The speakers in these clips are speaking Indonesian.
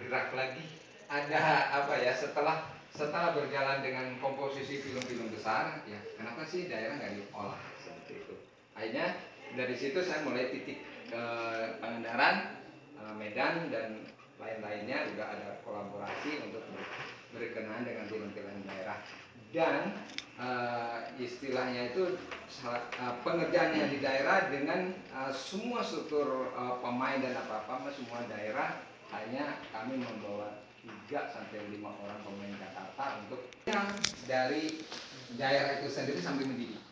bergerak lagi. Ada apa ya, setelah berjalan dengan komposisi film-film besar, ya kenapa sih daerah nggak diolah seperti itu? Akhirnya dari situ saya mulai titik ke Pangandaran, Medan dan lain-lainnya, juga ada kolaborasi untuk berkenaan dengan film-film daerah. Dan istilahnya itu pengerjaannya di daerah dengan semua struktur pemain dan apa-apa semua daerah, hanya kami membawa 3 sampai 5 orang pemain Jakarta untuk yang dari daerah itu sendiri sambil mendidik.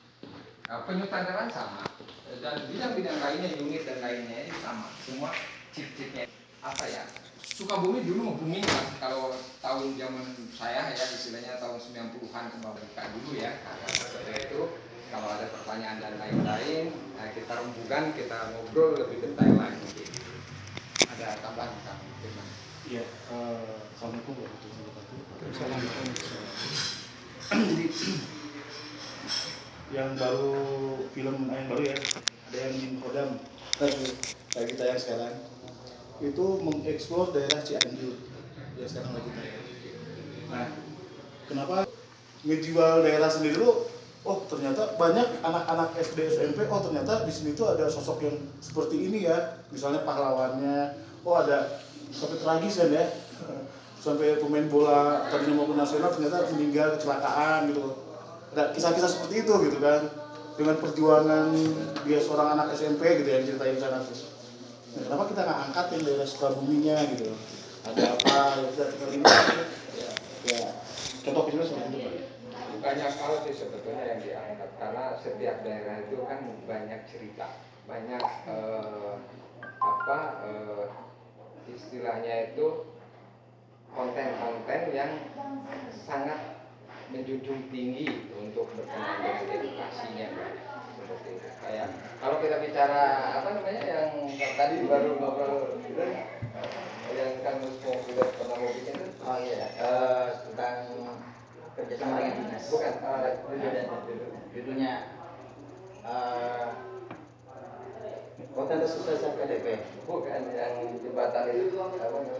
Penyutradaran sama, dan bidang-bidang lainnya, unit dan lainnya ini sama, semua chip-chipnya apa ya, Sukabumi dulu booming lah kalau tahun zaman saya ya, istilahnya tahun 90-an ke bawah dulu ya. Seperti itu, kalau ada pertanyaan dan lain-lain, kita rembukan, kita ngobrol lebih detail lagi. Ada tambahan kami, Firman? Iya, Assalamualaikum warahmatullahi wabarakatuh. Assalamualaikum. Jadi yang baru film yang baru ya, ada yang di Kodam, kayak kita yang sekarang itu mengeksplor daerah Cianjur yang sekarang lagi tayang. Nah, kenapa ngejual daerah sendiri dulu? Oh, ternyata banyak anak-anak SD SMP. Oh, ternyata di sini tuh ada sosok yang seperti ini ya. Misalnya pahlawannya. Oh, ada sampai tragis kan ya. Sampai pemain bola tadinya mau ke nasional ternyata meninggal kecelakaan gitu. Ada kisah-kisah seperti itu gitu kan. Dengan perjuangan dia seorang anak SMP gitu yang ceritain sana tuh. Nah, kenapa kita nggak angkat yang daerah Sukabuminya gitu? Ada apa yang kita tinggal ini? Ya, contoh kecilnya seperti itu Pak. Banyak hal sih sebetulnya yang diangkat, karena setiap daerah itu kan banyak cerita, banyak istilahnya itu konten-konten yang sangat menjunjung tinggi untuk berkenaan dengan edukasinya, seperti itu. Kayak kalau kita bicara apa namanya yang tadi baru ngobrol itu, yang kamu sudah pernah mau bikin itu, Oh iya, tentang kerjasama dengan dinas. bukan Judulnya Kota Kesuksesan KDP. bukan yang jembatan itu apa namanya?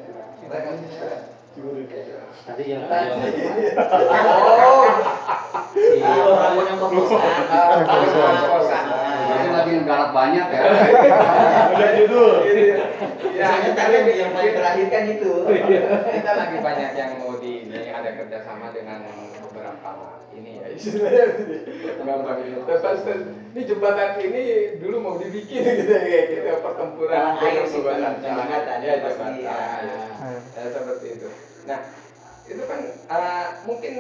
Tadi yang Oh, orang yang kos-kosan. Itu lagi galak banyak ya. Udah judul. Ya, Misalnya tadi yang paling terakhir kan itu. kita lagi banyak yang mau ini ada kerjasama dengan beberapa ini ya, istilahnya gampang ini. Ini jembatan ini dulu mau dibikin gitu kayak gitu, pertempuran Air sih, jembatan ya, jembatan ya. ya, seperti itu. Nah, itu kan mungkin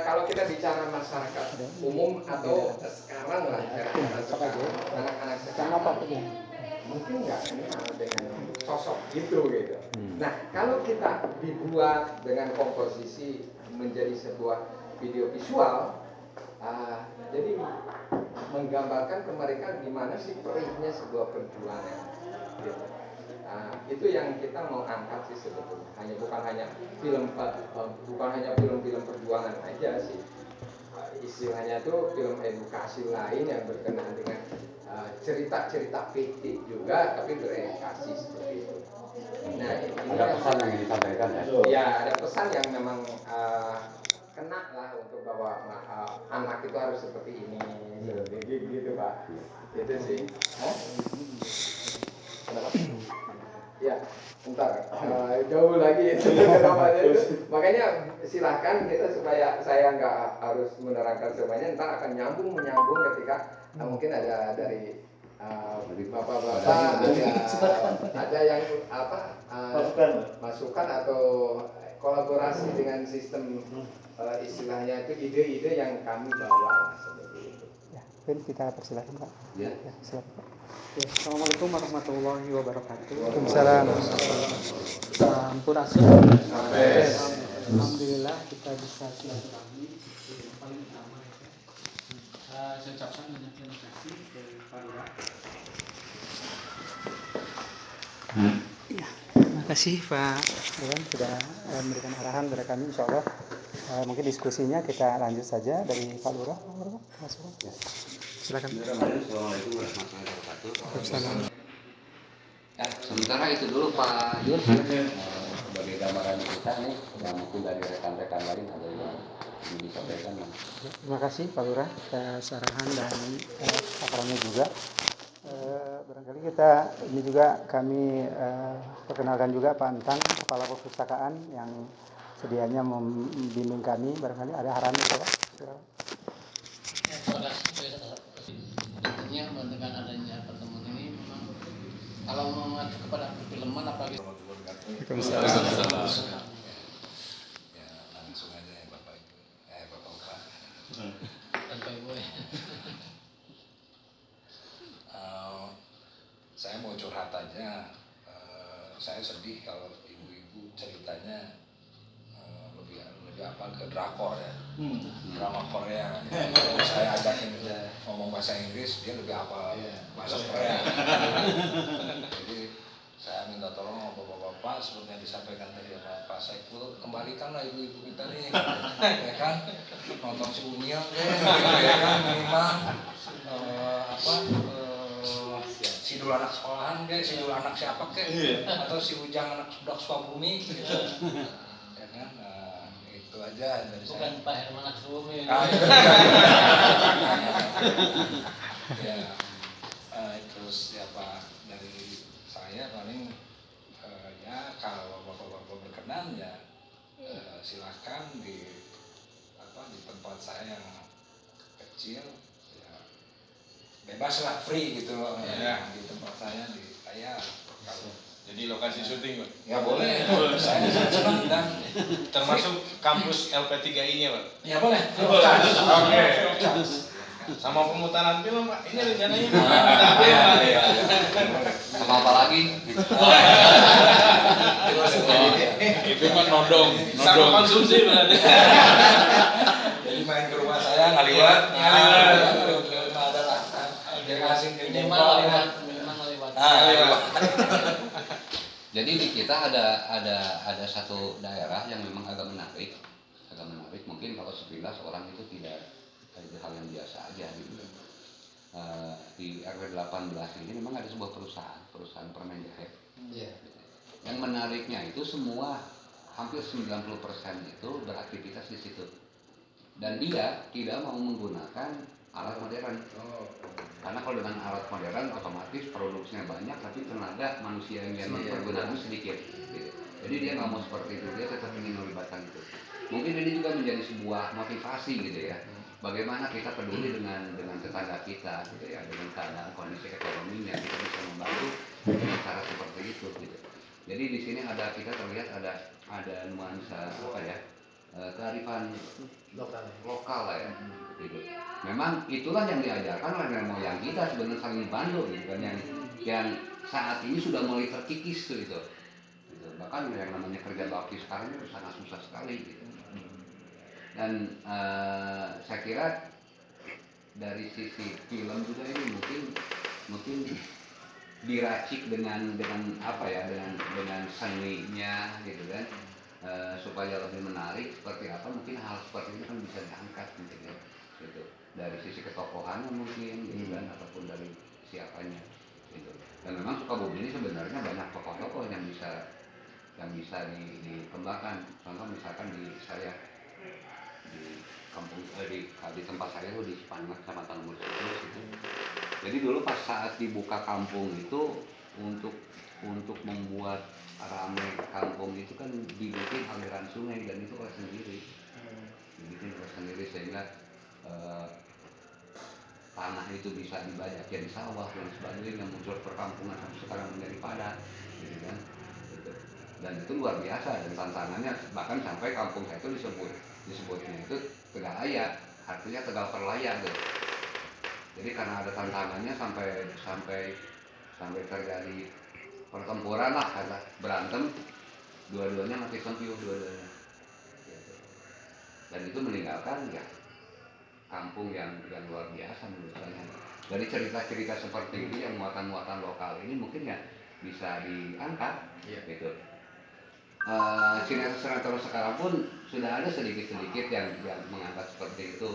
kalau kita bicara masyarakat umum atau sekarang lah, anak-anak sekarang mungkin nggak kenal dengan sosok gitu. Nah, kalau kita dibuat dengan komposisi menjadi sebuah video visual, jadi menggambarkan ke mereka gimana sih perihnya sebuah perjuangan. Gitu. Itu yang kita mau angkat sih sebetulnya. Bukan hanya film-film perjuangan aja sih. Istilahnya tuh film edukasi lain yang berkenaan dengan cerita-cerita fiktif juga, tapi beredukasi seperti itu. Nah, Ada pesan yang disampaikan ya. Ya, ada pesan yang memang kena lah untuk bahwa anak itu harus seperti ini, gitu Pak. Itu sih. Kenapa? Ya, bentar. Jauh lagi itu. Makanya silahkan kita supaya saya nggak harus menerangkan semuanya. Ntar akan menyambung ketika mungkin ada dari bapak-bapak, ada yang masukan atau kolaborasi dengan sistem istilahnya itu ide-ide yang kami bawa seperti itu. Ya, kita persilakan Pak. Ya. Silakan Pak. Ya, Assalamualaikum warahmatullahi wabarakatuh. Waalaikumsalam. Sampurasun. Alhamdulillah kita bisa silaturahmi. Yang paling utama itu. Saya ucapkan banyak terima kasih dari Pak Lurah. Ya, terima kasih Pak Dewan sudah memberikan arahan kepada kami. Insya Allah mungkin diskusinya kita lanjut saja dari Pak Lurah. Mas Lurah. Ya. Silakan. Assalamualaikum warahmatullahi wabarakatuh. Waalaikumsalam. Sementara itu dulu Pak Yul. sebagai gambaran kita nih, yang mungkin dari rekan-rekan lain ada yang ingin disampaikan. Terima kasih Pak Lurah atas arahan dan paparannya juga. Barangkali kita ini juga kami perkenalkan juga Pak Antang, Kepala Perpustakaan yang sedianya membimbing kami. Barangkali ada arahan Pak. Tentunya dengan adanya pertemuan ini memang kalau mengacu kepada perfilman apalagi Ya, langsung aja ya Bapak Ibu. Bapak. tanpa ibu ya. Saya mau curhat aja. Saya sedih kalau ibu-ibu ceritanya lebih apa ke drakor ya, drama Korea. Kalau saya ajakin ngomong bahasa Inggris, dia lebih apa bahasa Korea. Jadi saya minta tolong sama bapak-bapak seperti yang disampaikan tadi sama Pak Saiful, kembalikanlah ibu-ibu kita nih, ya kan, nonton si Unyil deh, ya kan, minimal Sidul anak sekolahan kayak, Sidul anak siapa kayak, atau si Ujang anak budak Sukabumi gitu, ya kan, itu aja dari saya. Bukan Pak Herman Aksumi. Ya, itu siapa dari saya paling ya kalau bapak-bapak berkenan ya silahkan di tempat saya yang kecil ya bebas lah, free gitu loh ya. Di tempat saya di kalau Jadi lokasi syuting, Pak? ya boleh, saya senang dan Termasuk kampus LP3I-nya, Pak? ya boleh. Oke. Sama pemutaran film, Pak? Ini rencananya Sama apa lagi? Itu kan nodong. Sama konsumsi berarti. Jadi main ke rumah saya ngaliwat. Ada lah. Dia kasih Minimal lewat. Jadi di kita ada satu daerah yang memang agak menarik. Mungkin kalau sepintas orang itu tidak itu hal yang biasa aja gitu. Di RW 18 ini memang ada sebuah perusahaan permen jahe. Yang menariknya itu semua hampir 90% itu beraktivitas di situ. Dan dia tidak mau menggunakan alat modern. Karena kalau dengan alat modern otomatis produksinya banyak tapi tenaga manusia yang dipergunakan sedikit. Gitu. Jadi dia nggak mau seperti itu, dia tetap ingin melibatkan itu. Mungkin ini juga menjadi sebuah motivasi gitu ya. Bagaimana kita peduli dengan tetangga kita gitu ya, dengan keadaan kondisi ekonominya kita bisa membantu dengan cara seperti itu gitu. Jadi di sini kita terlihat ada nuansa apa ya, kearifan lokal lah ya. Gitu. Memang itulah yang diajarkan oleh nenek moyang kita sebenarnya saling membantu gitu kan, yang saat ini sudah mulai terkikis tuh itu. Gitu. Bahkan yang namanya kerja bakti sekarang itu sangat susah sekali gitu. Dan saya kira dari sisi film juga ini mungkin diracik dengan apa ya, dengan seninya gitu kan, supaya lebih menarik seperti apa, mungkin hal seperti itu kan bisa diangkat mungkin ya gitu, dari sisi ketokohannya mungkin gitu kan, ataupun dari siapanya gitu. Dan memang Sukabumi ini sebenarnya banyak tokoh-tokoh yang bisa dikembangkan. Contoh misalkan di kampung di tempat saya itu di Cipangat sama Tanumur itu. Jadi dulu pas saat dibuka kampung itu untuk membuat ramai kampung itu kan dibikin aliran sungai, dan itu oleh sendiri. Sehingga tanah itu bisa dibajak jadi sawah dan sebagainya, muncul perkampungan sampai sekarang menjadi padat gitu kan. Dan itu luar biasa, dan tantangannya bahkan sampai kampung saya itu disebutnya itu Tegal Ayak, artinya Tegal Perlayar gitu. Jadi karena ada tantangannya sampai terjadi pertempuran lah, kata berantem, dua-duanya mati sempiuh dua-duanya. Dan itu meninggalkan ya kampung yang luar biasa menurut saya. Dari cerita-cerita seperti ini yang muatan-muatan lokal ini mungkin ya bisa diangkat gitu. Sinetron sekarang pun sudah ada sedikit-sedikit yang mengangkat seperti itu.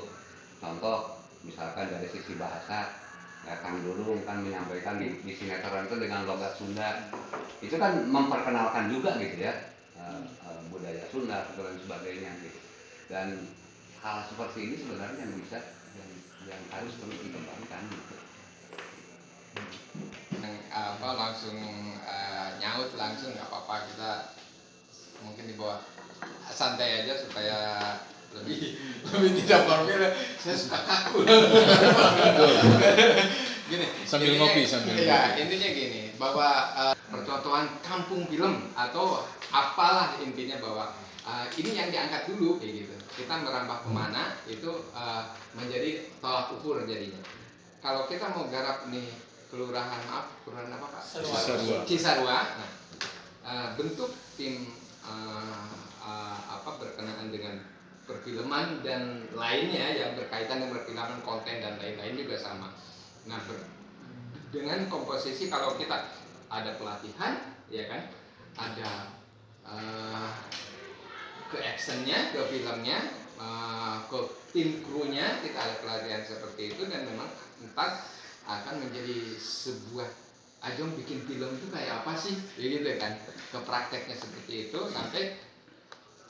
Contoh misalkan dari sisi bahasa, ya Kang Dudung kan menyampaikan di sinetron itu dengan logat Sunda. Itu kan memperkenalkan juga gitu ya budaya Sunda dan lain sebagainya gitu. Dan hal seperti ini sebenarnya yang bisa yang harus terus dikembangkan gitu. Langsung nyaut langsung nggak apa-apa, kita mungkin dibawa santai aja supaya lebih tidak formal. Saya suka kaku. Gini, Sambil intinya- ngopi, sambil ya, ngopi. intinya gini bahwa percontohan kampung film atau apalah intinya bahwa ini yang diangkat dulu kayak gitu. Kita merambah kemana itu menjadi tolak ukur jadinya. Kalau kita mau garap nih kelurahan apa Pak? Cisarua. Nah, bentuk tim berkenaan dengan perfilman dan lainnya yang berkaitan dengan perfilman, konten dan lain-lain juga sama. Nah, dengan komposisi kalau kita ada pelatihan, ya kan, ada ke actionnya, ke filmnya, ke tim krunya, kita ada pelatihan seperti itu dan memang entar akan menjadi sebuah ajang bikin film itu kayak apa sih, ya gitu kan, ke prakteknya seperti itu sampai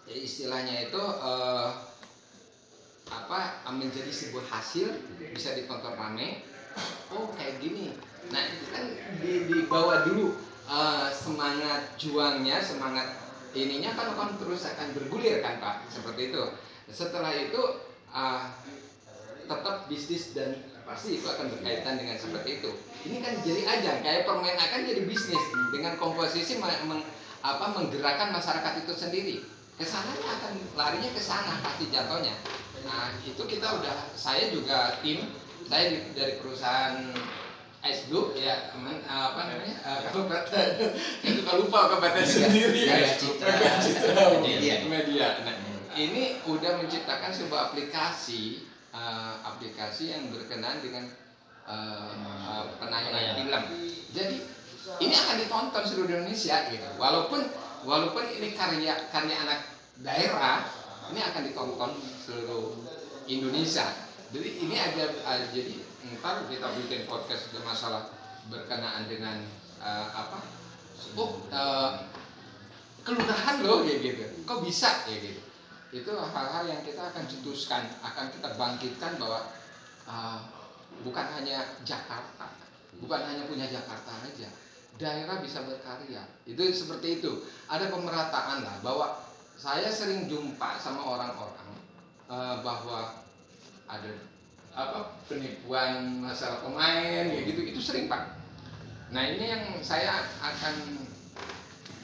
ya istilahnya itu menjadi sebuah hasil bisa ditonton rame. Oh kayak gini. Nah itu kan dibawa dulu semangat juangnya, semangat ininya kan terus akan bergulir kan Pak, seperti itu. Setelah itu tetap bisnis dan pasti itu akan berkaitan dengan seperti itu. Ini kan jadi ajang kayak permen akan jadi bisnis dengan komposisi menggerakkan masyarakat itu sendiri. Kesananya akan larinya ke sana pasti jatuhnya. Nah itu kita udah, saya juga tim saya dari perusahaan Ice Blue ya kabupaten saya juga lupa kabupaten sendiri media. Nah, ini udah menciptakan sebuah aplikasi yang berkenaan dengan penayangan film. Jadi ini akan ditonton seluruh Indonesia gitu. Walaupun ini karya anak daerah, ini akan ditonton seluruh Indonesia. Jadi ini jadi ntar kita bikin podcast untuk masalah berkenaan dengan kelurahan loh kayak gitu. Kok bisa kayak gitu? Itu hal-hal yang kita akan cetuskan, akan kita bangkitkan bahwa bukan hanya Jakarta, bukan hanya punya Jakarta aja, daerah bisa berkarya. Itu seperti itu. Ada pemerataan lah, bahwa saya sering jumpa sama orang-orang bahwa ada penipuan masalah pemain ya gitu, itu sering Pak. Nah ini yang saya akan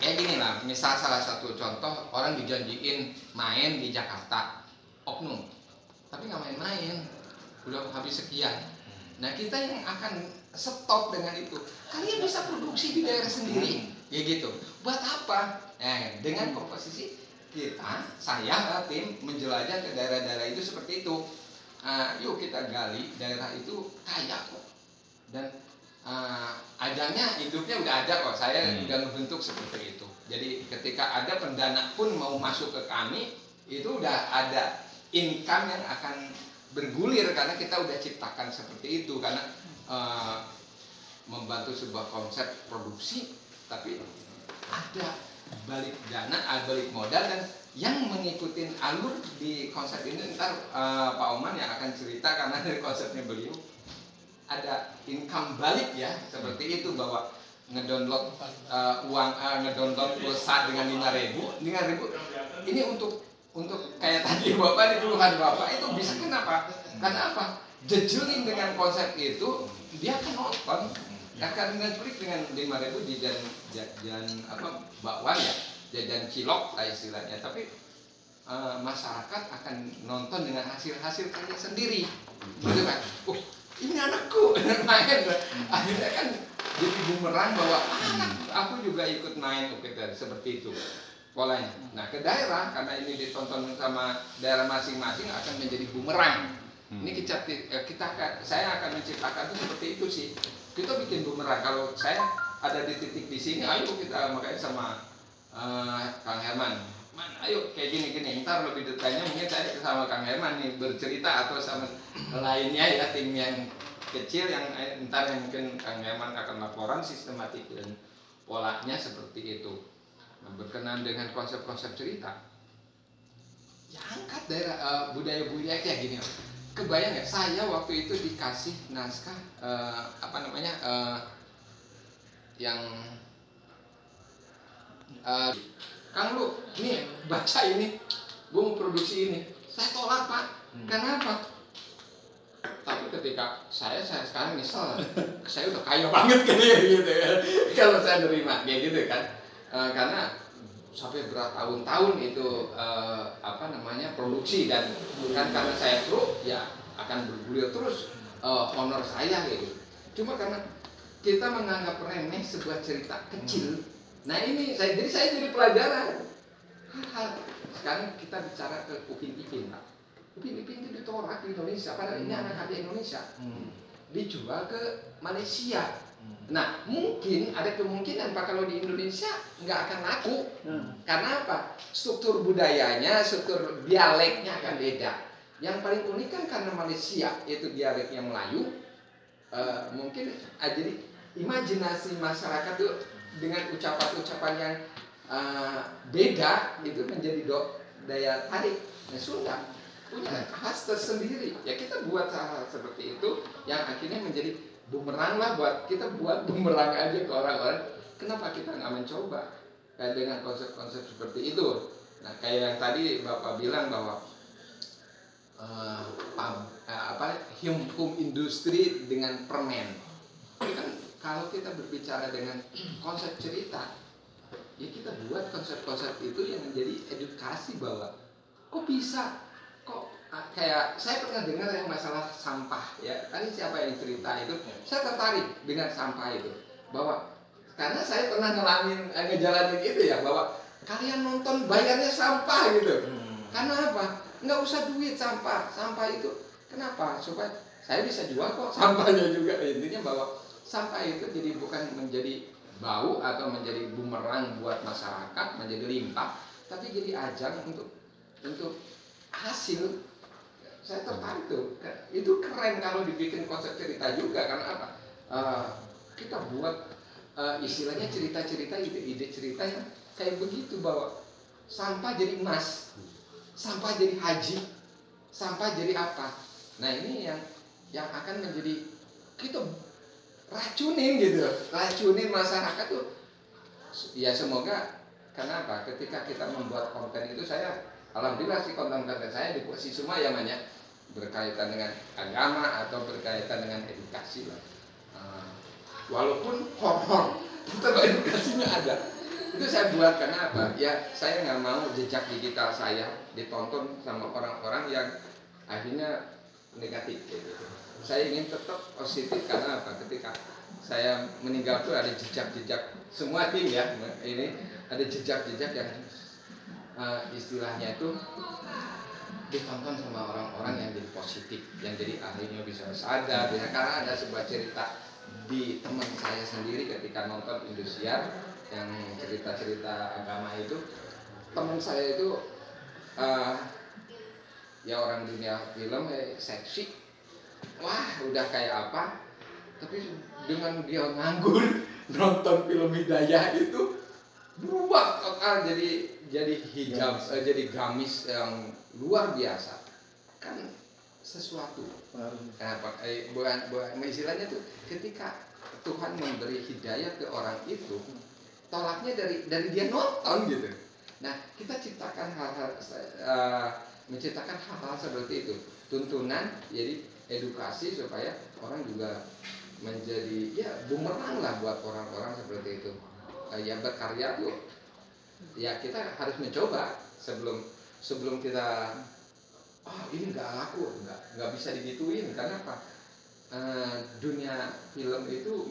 gini lah, misal salah satu contoh orang dijanjiin main di Jakarta, oknum, tapi nggak main-main, udah habis sekian. Nah kita yang akan stop dengan itu, kalian bisa produksi di daerah sendiri, ya gitu. Buat apa? Dengan komposisi saya tim menjelajah ke daerah-daerah itu seperti itu. Yuk kita gali daerah itu kaya kok, dan ajangnya hidupnya udah ada kok. Saya udah membentuk seperti itu. Jadi ketika ada pendana pun mau masuk ke kami, itu udah ada income yang akan bergulir karena kita udah ciptakan seperti itu. Karena membantu sebuah konsep produksi, tapi ada balik dana, balik modal, dan yang mengikuti alur di konsep ini ntar Pak Oman yang akan cerita karena dari konsepnya beliau ada income balik ya seperti itu, bahwa ngedownload ngedownload pulsa dengan 5.000 ini untuk kayak tadi Bapak di keluhan Bapak itu bisa kenapa? Karena apa? Jejeling dengan konsep itu dia akan nonton, akan Netflix dengan 5.000 jajan bakwan ya, jajan cilok lah istilahnya, tapi masyarakat akan nonton dengan hasil-hasil karya sendiri, gitu kan? Ini anakku main, akhirnya kan jadi bumerang bahwa anak aku juga ikut main, seperti itu polanya. Nah ke daerah karena ini ditonton sama daerah masing-masing akan menjadi bumerang. Ini saya akan menciptakan itu seperti itu sih. Kita bikin bumerang. Kalau saya ada di titik di sini, ayo kita makanya sama Kang Herman. Ayo kayak gini. Ntar lebih detailnya mungkin saya sama Kang Herman nih bercerita, atau sama lainnya ya, tim yang kecil yang ntar yang mungkin Kang Herman akan laporan sistematik dan polanya seperti itu. Nah, berkenaan dengan konsep-konsep cerita, ya angkat daerah budaya-budaya kayak gini. Kebayang nggak? Saya waktu itu dikasih naskah yang Kang lu, nih baca ini, gue mau produksi ini. Saya tolak Pak. Kenapa? Tapi ketika saya sekarang misal, saya udah kaya banget kan ya gitu ya. Kalau saya nerima kayak gitu kan, karena sampai bertahun-tahun itu produksi dan bukan karena saya pro ya akan bergulir terus honor saya gitu. Cuma karena kita menganggap remeh sebuah cerita kecil. Nah ini saya jadi pelajaran. Hal sekarang kita bicara ke Upin Ipin Pak. Upin Ipin itu ditolak di Indonesia, padahal ini anak karya Indonesia. Dijual ke Malaysia. Nah mungkin ada kemungkinan Pak kalau di Indonesia nggak akan laku. Karena apa? Struktur budayanya, struktur dialeknya akan beda. Yang paling unik kan karena Malaysia itu dialeknya Melayu. Mungkin jadi imajinasi masyarakat tuh dengan ucapan-ucapan yang beda itu menjadi daya tarik. Nah, Sunda punya khas tersendiri. Ya kita buat hal-hal seperti itu yang akhirnya menjadi bumerang lah buat kita buat bumerang aja ke orang-orang. Kenapa kita nggak mencoba dengan konsep-konsep seperti itu? Nah kayak yang tadi Bapak bilang bahwa hukum industri dengan permen. Kan kalau kita berbicara dengan konsep cerita, ya kita buat konsep-konsep itu yang menjadi edukasi bahwa kok bisa, kok kayak saya pernah dengar yang masalah sampah ya. Tadi siapa yang cerita itu, saya tertarik dengan sampah itu bahwa karena saya pernah ngejalanin itu ya bahwa kalian nonton bayarnya sampah gitu. Karena apa? Nggak usah duit sampah itu. Kenapa? Supaya saya bisa jual kok sampahnya juga. Intinya bahwa sampah itu jadi bukan menjadi bau atau menjadi bumerang buat masyarakat, menjadi limbah, tapi jadi ajang untuk hasil. Saya tertarik tuh. Itu keren kalau dibikin konsep cerita juga. Karena apa? Kita buat istilahnya cerita-cerita, ide-ide cerita yang kayak begitu bahwa sampah jadi emas, sampah jadi haji, sampah jadi apa? Nah ini yang akan menjadi kita racunin gitu, racunin masyarakat tuh. Ya semoga karena apa? Ketika kita membuat konten itu saya alhamdulillah sih konten-konten saya di posisi semua ya banyak berkaitan dengan agama atau berkaitan dengan edukasi lah. Walaupun horor, tetap edukasinya ada. Itu saya buat karena apa? Ya saya nggak mau jejak digital saya ditonton sama orang-orang yang akhirnya negatif gitu. Saya ingin tetap positif karena apa? Ketika saya meninggal tuh ada jejak-jejak semua tim ya. Ini ada jejak-jejak yang istilahnya itu ditonton sama orang-orang yang jadi positif, yang jadi akhirnya bisa sadar. Ya, karena ada sebuah cerita di teman saya sendiri ketika nonton Indosiar yang cerita-cerita agama itu, teman saya itu ya orang dunia film seksi, wah udah kayak apa, tapi dengan dia nganggur nonton film Hidayah itu berubah total jadi hijab, jadi gamis yang luar biasa. Kan sesuatu bukan istilahnya tuh ketika Tuhan memberi hidayah ke orang itu, tolaknya dari dia nonton gitu. Nah kita ciptakan menciptakan hal-hal seperti itu, tuntunan jadi edukasi supaya orang juga menjadi ya bumerang lah buat orang-orang seperti itu. Ya berkarya tuh ya kita harus mencoba sebelum kita ini nggak laku, nggak bisa digituin. Karena apa? Dunia film itu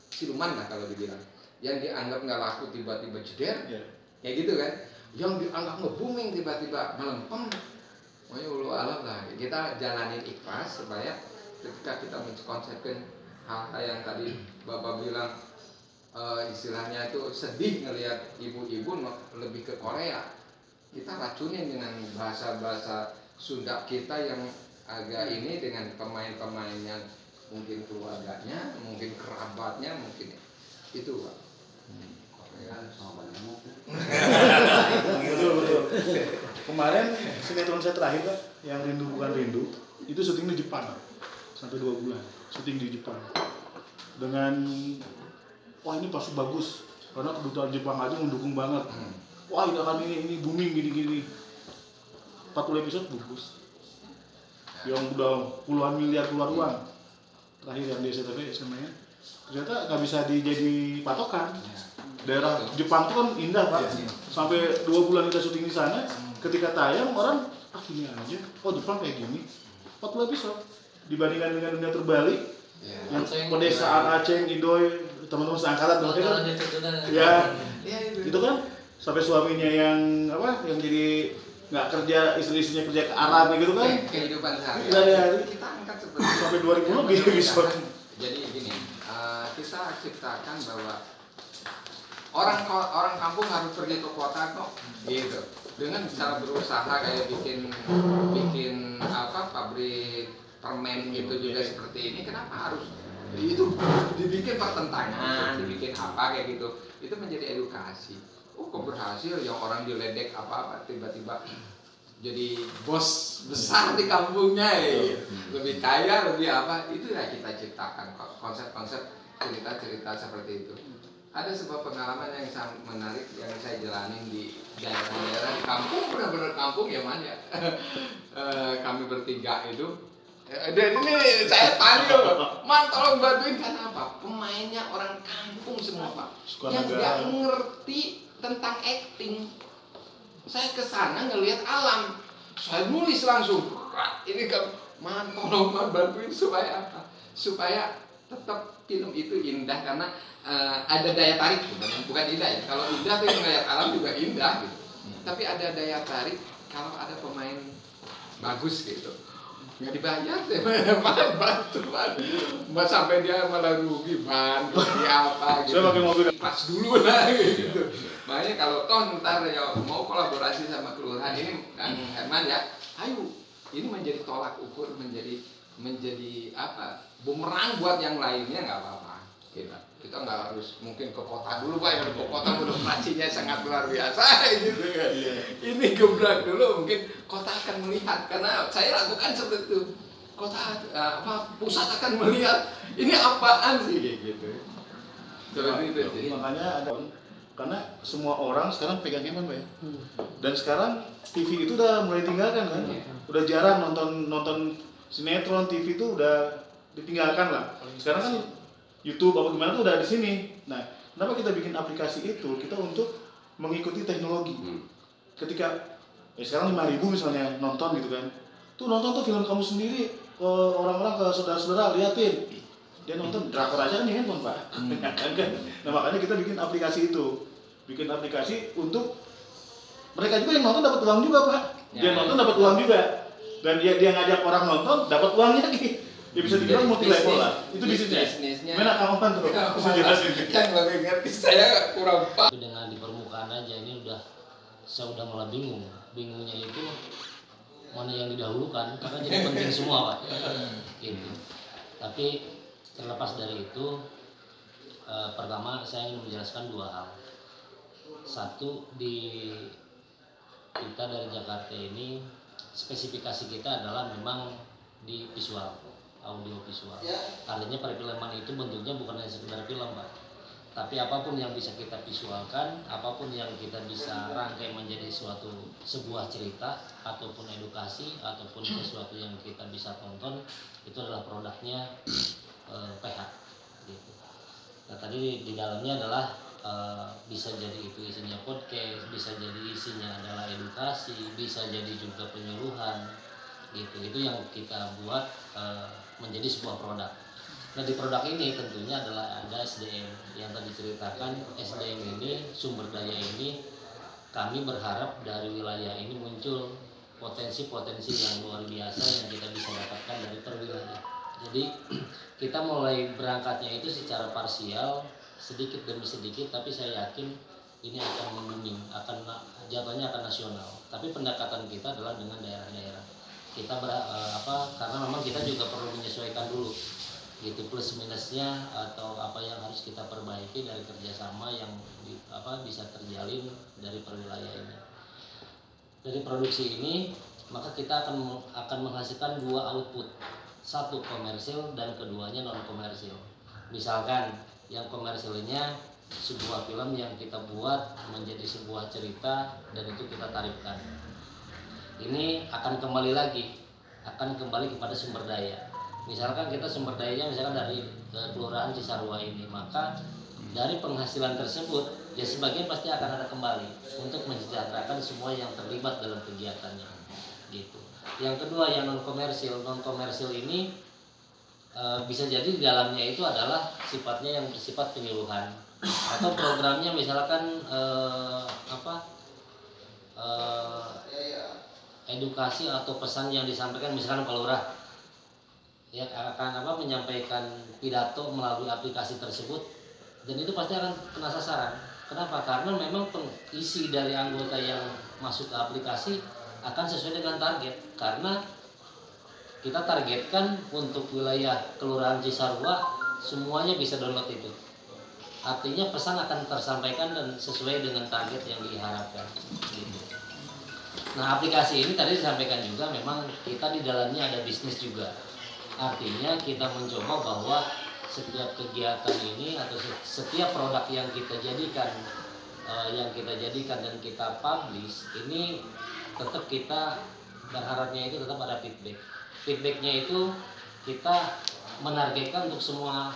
siluman lah kalau dibilang. Yang dianggap nggak laku tiba-tiba jeder, kayak gitu kan. Yang dianggap nge-booming tiba-tiba melempem. Oh ya Allah lah. Kita jalanin ikhlas supaya ketika kita menkonsepkan hal-hal yang tadi Bapak bilang istilahnya itu sedih ngelihat ibu-ibu lebih ke Korea. Kita racunin dengan bahasa-bahasa Sunda kita yang agak ini dengan pemain-pemainnya, mungkin keluarganya, mungkin kerabatnya, mungkin itu Pak. Korea sama banyak Kemarin sinetron saya terakhir Pak, yang Rindu Bukan Rindu, itu syuting di Jepang sampai 2 bulan, syuting di Jepang. Dengan wah ini pasti bagus karena kedutaan Jepang aja mendukung banget. Wah ini akan ini booming gini-gini. 40 episode bagus. Yang udah puluhan miliar keluar uang. Terakhir yang di SCTV namanya. Ternyata nggak bisa dijadi patokan. Daerah Jepang itu kan indah Pak. Sampai 2 bulan kita syuting di sana. Ketika tayang orang gini aja. Oh Jepang kayak gini. 40 episode. Dibandingkan dengan dunia terbalik. Yang pedesaan Aceh, Idoy, teman-teman seangkatan kan. Ya, itu kan sampai suaminya yang apa? Yang jadi nggak kerja, istri-istrinya kerja ke Arab gitu kan. Kehidupan sehari-hari kita angkat seperti sampai 2000 lebih episode. Jadi gini, kita ciptakan bahwa orang kampung harus pergi ke kota kok, gitu. Dengan cara berusaha kayak bikin apa pabrik permen gitu juga seperti ini, kenapa harus itu dibikin pertentangan, dibikin apa kayak gitu? Itu menjadi edukasi. Oh kok berhasil yang orang diledek apa tiba-tiba jadi bos besar di kampungnya ya. Lebih kaya, lebih apa, itu ya kita ciptakan konsep-konsep cerita-cerita seperti itu. Ada sebuah pengalaman yang sangat menarik yang saya jalanin di daerah-daerah di kampung, benar-benar kampung ya man ya. Kami bertiga itu dan ini saya tanya man tolong bantuin karena apa? Pemainnya orang kampung semua Pak, yang nggak ngerti tentang acting. Saya kesana ngelihat alam, saya nulis langsung. Ini kan, man tolong man bantuin supaya apa? Supaya tetap film itu indah karena ada daya tarik, bukan indah ya. Kalau indah tuh ngelihat alam juga indah gitu. Tapi ada daya tarik kalau ada pemain bagus gitu. Nggak dibayar deh, bantu sampai dia malah rugi ban, rugi apa gitu. Saya pakai mobil Pas dulu lah gitu. Makanya kalau toh ntar ya mau kolaborasi sama kelurahan ini Kang Herman ya, ayo ini menjadi tolak ukur, menjadi apa bumerang buat yang lainnya nggak apa-apa. Kita nggak harus mungkin ke kota dulu Pak, yang ke kota birokrasinya sangat luar biasa gitu kan. Ini gebrak dulu mungkin kota akan melihat, karena saya lakukan seperti itu. Kota pusat akan melihat ini apaan sih kayak gitu. Seperti itu sih. Makanya ada karena semua orang sekarang pegang handphone Pak ya. Dan sekarang TV itu udah mulai tinggalkan kan. Udah jarang nonton sinetron, TV itu udah ditinggalkan lah. Sekarang kan YouTube apa gimana tuh udah di sini. Nah, kenapa kita bikin aplikasi itu? Kita untuk mengikuti teknologi. Ketika sekarang 5.000 misalnya nonton gitu kan. Tuh nonton tuh film kamu sendiri, orang-orang ke saudara-saudara liatin. Dia nonton drakor aja kan di handphone Pak. Nah makanya kita bikin aplikasi itu. Bikin aplikasi untuk mereka juga yang nonton dapat uang juga Pak. Dia nonton dapat uang juga. Dan dia ngajak orang nonton dapat uangnya lagi. Ya bisa dibilang multi level lah. Itu bisnisnya. Mana kawan tuh? Bisa jelasin. Yang lebih ngerti saya kurang paham. Dengan di permukaan aja ini saya udah malah bingung. Bingungnya itu mana yang didahulukan karena jadi penting semua Pak. Gitu. Tapi terlepas dari itu, pertama saya ingin menjelaskan 2 hal. Satu, di kita dari Jakarta ini spesifikasi kita adalah memang di visual, audio visual. Artinya perfilman itu bentuknya bukan hanya sekedar film Pak, tapi apapun yang bisa kita visualkan, apapun yang kita bisa rangkai menjadi sebuah cerita ataupun edukasi ataupun sesuatu yang kita bisa tonton, itu adalah produknya PH gitu. Nah tadi di dalamnya adalah bisa jadi itu isinya podcast, bisa jadi isinya adalah edukasi, bisa jadi juga penyuluhan gitu. Itu yang kita buat menjadi sebuah produk. Nah di produk ini tentunya adalah ada SDM yang tadi ceritakan. SDM ini, sumber daya ini, kami berharap dari wilayah ini muncul potensi-potensi yang luar biasa yang kita bisa dapatkan dari per wilayah. Jadi kita mulai berangkatnya itu secara parsial, sedikit demi sedikit, tapi saya yakin ini akan menguning, jatuhnya akan nasional. Tapi pendekatan kita adalah dengan daerah-daerah. Kita karena memang kita juga perlu menyesuaikan dulu gitu plus minusnya atau apa yang harus kita perbaiki dari kerjasama yang bisa terjalin dari perwilayah ini. dari produksi ini, maka kita akan menghasilkan dua output, satu komersil dan keduanya non komersil. Misalkan yang komersilnya sebuah film yang kita buat menjadi sebuah cerita dan itu kita tarifkan. Ini akan kembali kepada sumber daya. Misalkan kita sumber dayanya misalkan dari Kelurahan Cisarua ini, maka dari penghasilan tersebut ya sebagian pasti akan ada kembali untuk mensejahterakan semua yang terlibat dalam kegiatannya gitu. Yang kedua yang non komersil ini bisa jadi di dalamnya itu adalah sifatnya yang bersifat penyuluhan atau programnya misalkan edukasi atau pesan yang disampaikan misalkan Pak Lurah ya akan menyampaikan pidato melalui aplikasi tersebut dan itu pasti akan kena sasaran. Kenapa? Karena memang isi dari anggota yang masuk ke aplikasi akan sesuai dengan target, karena kita targetkan untuk wilayah Kelurahan Cisarua semuanya bisa download itu. Artinya pesan akan tersampaikan dan sesuai dengan target yang diharapkan. Gitu. Nah aplikasi ini tadi disampaikan juga memang kita di dalamnya ada bisnis juga. Artinya kita mencoba bahwa setiap kegiatan ini atau setiap produk yang kita jadikan dan kita publish ini tetap kita berharapnya itu tetap ada feedbacknya itu kita menargetkan untuk semua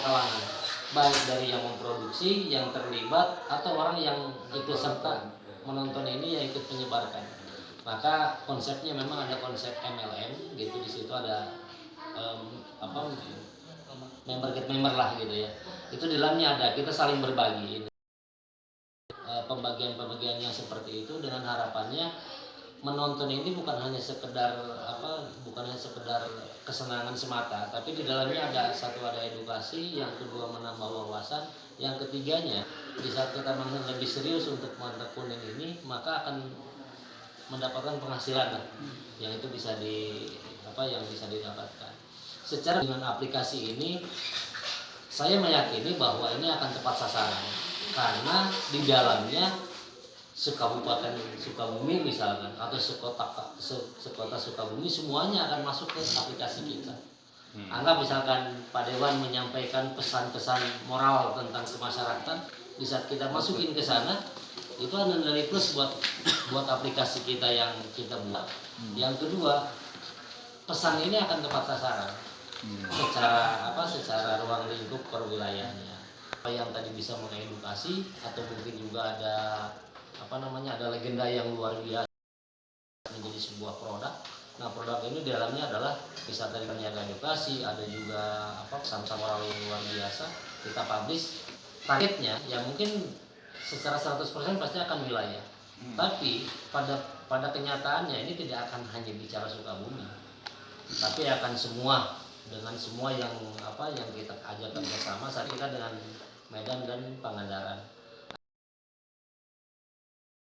kalangan, baik dari yang memproduksi, yang terlibat atau orang yang ikut serta menonton ini yang ikut menyebarkan. Maka konsepnya memang ada konsep MLM gitu, di situ ada member get member lah gitu ya. Itu di dalamnya ada kita saling berbagi pembagian yang seperti itu dengan harapannya menonton ini bukan hanya sekedar kesenangan semata, tapi di dalamnya ada edukasi, yang kedua menambah wawasan, yang ketiganya di saat kita lebih serius untuk menekunin ini maka akan mendapatkan penghasilan yang itu bisa didapatkan. Secara dengan aplikasi ini saya meyakini bahwa ini akan tepat sasaran karena di dalamnya sekabupaten Sukabumi misalkan atau sekota Sukabumi semuanya akan masuk ke aplikasi kita. Anggap misalkan Pak Dewan menyampaikan pesan-pesan moral tentang kemasyarakatan, di saat kita masukin ke sana itu ada nilai plus buat aplikasi kita yang kita buat. Yang kedua, pesan ini akan tepat sasaran secara ruang lingkup perwilayahnya. Yang tadi bisa mengedukasi atau mungkin juga ada legenda yang luar biasa menjadi sebuah produk. Nah produk ini di dalamnya adalah bisa dari penjaga edukasi, ada juga pesan-pesan moral yang luar biasa kita publish. Targetnya ya mungkin secara 100% pasti akan wilayah. Tapi pada kenyataannya ini tidak akan hanya bicara Sukabumi, tapi akan semua dengan semua yang kita ajak kerjasama saat kita dengan Medan dan Pangandaran.